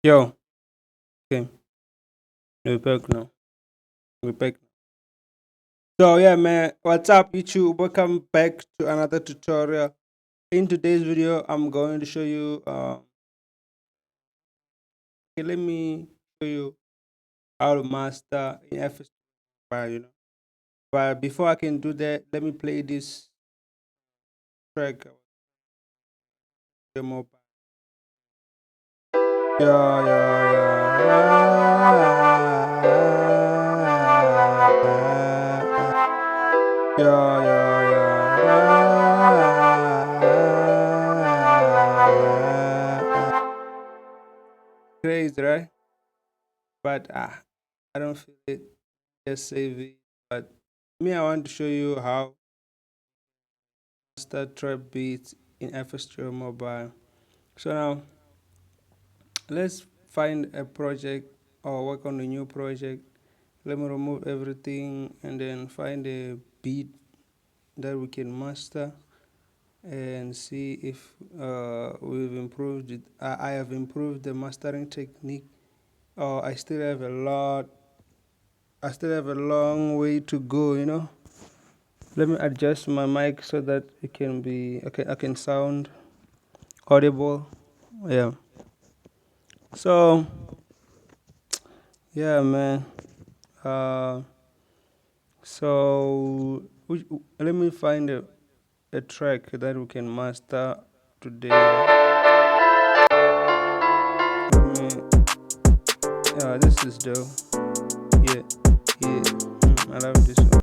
Yo, okay, we're back now. We're back. So yeah, man, what's up, YouTube? Welcome back to another tutorial. In today's video, I'm going to show you. Okay, let me show you how to master in FS. But before I can do that, let me play this track. Mobile. Yeah, yeah, yeah. Yeah, yeah, yeah. Crazy, right? But I don't feel it. Just save it. But me, I want to show you how to start trap beats in flstudiomobile. So now let's find a project or work on a new project. Let me remove everything and then find a beat that we can master and see if we've improved it. I have improved the mastering technique. I still have a lot. I still have a long way to go. Let me adjust my mic so that it can be okay. I can sound audible. Yeah. So yeah, man. Uh, let me find a track that we can master today. Let me. This is dope. Yeah, yeah. I love this one.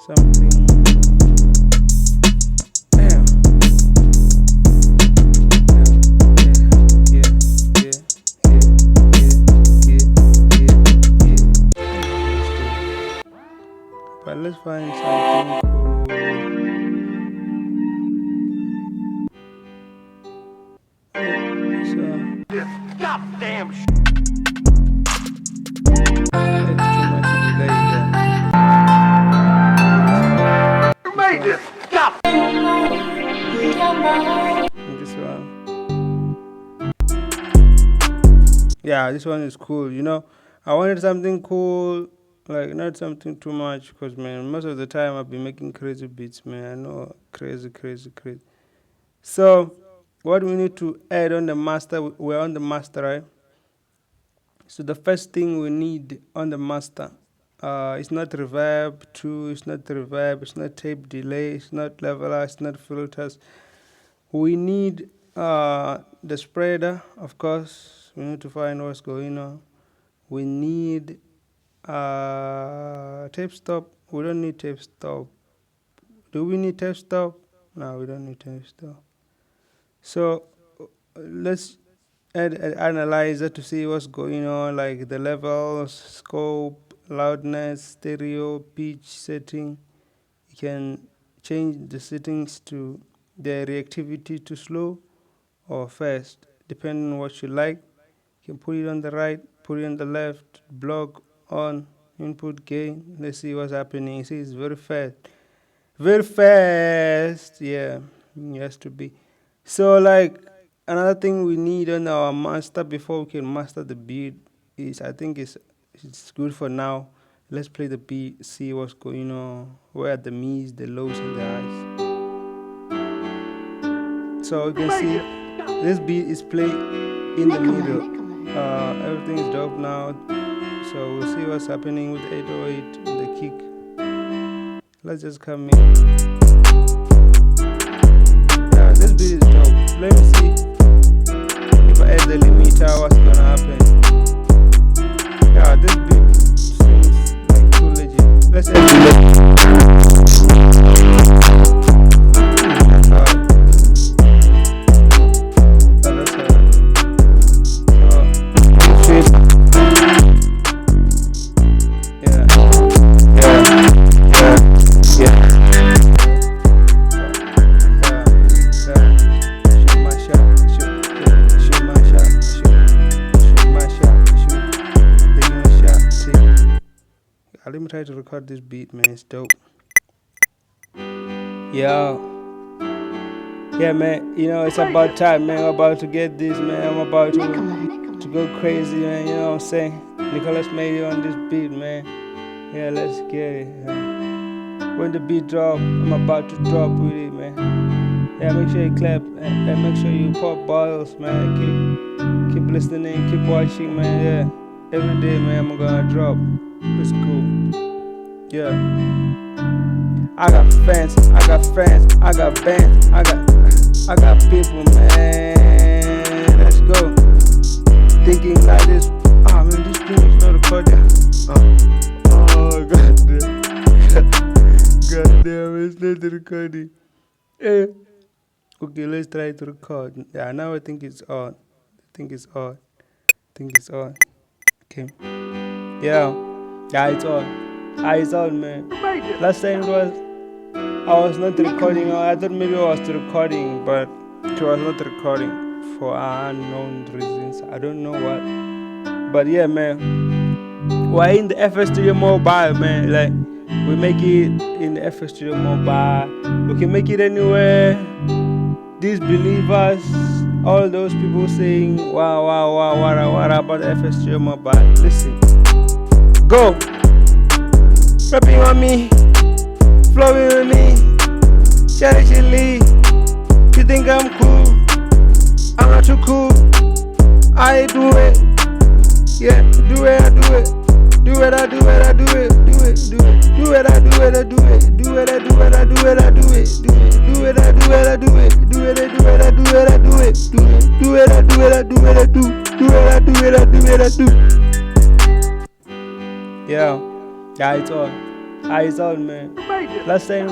Something. Damn. Yeah, yeah, yeah. But let's find something cool. So this goddamn extra much delay there. You made this. Stop. This one. Yeah, this one is cool. I wanted something cool, like not something too much, because man, most of the time I've been making crazy beats, man. I know, crazy, crazy, crazy. So, what we need to add on the master, we're on the master, right? So the first thing we need on the master, it's not reverb too, it's not reverb, it's not tape delay, it's not leveler, it's not filters. We need the spreader, of course. We need to find what's going on. We need tape stop. We don't need tape stop. Do we need tape stop? No, we don't need tape stop. So let's add an analyzer to see what's going on, like the levels, scope, loudness, stereo, pitch setting. You can change the settings to the reactivity to slow or fast, depending on what you like. You can put it on the right, put it on the left, block on, input gain. Let's see what's happening. You see, it's very fast. Very fast. Yeah, it has to be. So, like, another thing we need on our master before we can master the beat is, I think it's good for now. Let's play the beat, see what's going on, where are the mids, the lows, and the highs. So you can see this beat is played in the middle. Everything is dope now. So we'll see what's happening with 808 and the kick. Let's just come in. Yeah, this beat is dope. Let me see if I add the limiter, what's gonna happen. Yeah, this beat seems like too legit. Let's add the let me try to record this beat, man. It's dope. Yeah, Yeah, man, you know, it's about time, man. I'm about to get this, man. I'm about to go crazy, man. You know what I'm saying? Nicolasmadeit on this beat, man. Yeah, let's get it. When the beat drop, I'm about to drop with it, man. Yeah, make sure you clap and make sure you pop bottles, man. Keep listening, keep watching, man. Yeah, every day, man, I'm gonna drop. It's cool. Yeah. I got fans, I got friends, I got bands, I got people, man. Let's go. Thinking like this. Ah, man, this thing is not recording. Oh, goddamn. Goddamn, it's not recording. Eh. Okay, let's try to record. Yeah, now I think it's on. It's on. It's on. Okay. Yeah. Yeah, it's on. Ah, it's on, man. Last time I was not recording. I thought maybe I was recording, but it was not recording for unknown reasons. I don't know what. But yeah, man, we're in the flstudiomobile, man. Like, we make it in the flstudiomobile. We can make it anywhere. These believers, all those people saying, wow, what about the flstudiomobile? Listen, go, rapping on me, flowing on me, chilly. You think I'm cool? I'm not too cool. I do it. Yeah, do it, I do it. Do it, I do it, I do it. Do it, do it. Do it, I do it, I do it. Do it, I do it, I do it, I do it. Do it, I do it, I do it. Do it, I do it, I do it, I do it. Do it, I do it, I do it, I do. Do it, I do it, I do it, I do. Yeah, it's on. It's on, man. Last time I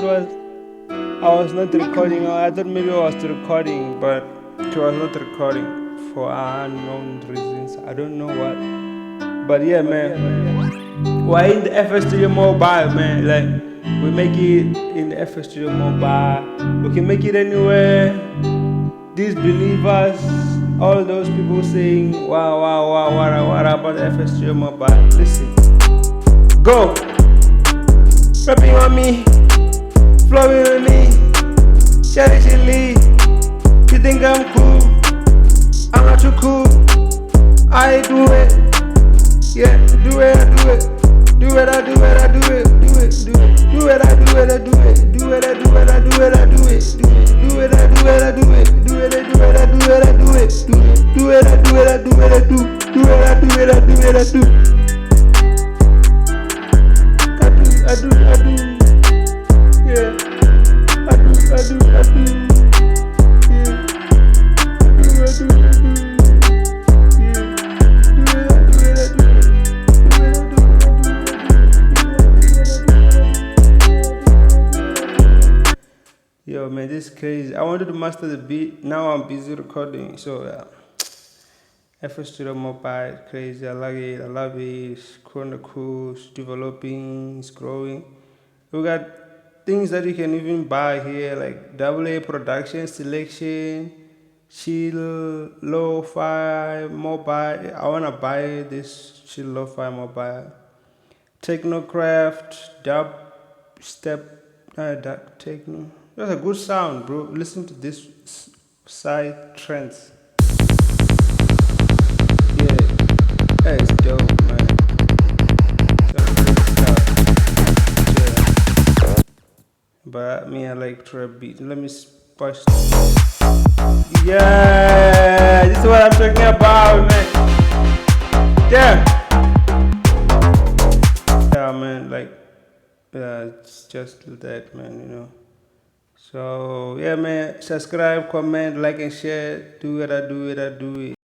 was not recording. I thought maybe I was recording, but it was not recording for unknown reasons. I don't know what. But yeah, man, we're in the flstudiomobile, man. Like, we make it in the flstudiomobile. We can make it anywhere. These believers, all those people saying, wow, what about the flstudiomobile? Listen, go, rapping on me, flowing on me, chilly. You think I'm cool? I'm not too cool. I do it. Yeah, do it, I do it. Do it, I do it, I do it. Do it, do it. Do it, I do it, I do it. Do it, I do it, I do it, I do it. Do it, I do it, I do it. Do it, I do it, I do it, I do it. Do it, I do it, I do it, I do. Do it, I do it, I do it, I do. I do. Yeah. I do. Yeah. I do. Yo, man, this is crazy. I wanted to master the beat. Now I'm busy recording. So, flstudiomobile, crazy. I like it. I love it. It's cool. It's developing. It's growing. We got things that you can even buy here, like AA production selection, chill, lo-fi, mobile. I want to buy this chill, lo-fi, mobile. Technocraft, dub, step, techno. That's a good sound, bro. Listen to this side trends. Yeah, that's dope, man. Yeah. But me, I like trap beat. Let me push. Yeah, this is what I'm talking about, man. Yeah. Yeah, man, like, it's just that, man, you know. So, yeah, man, subscribe, comment, like, and share. Do it, I do it.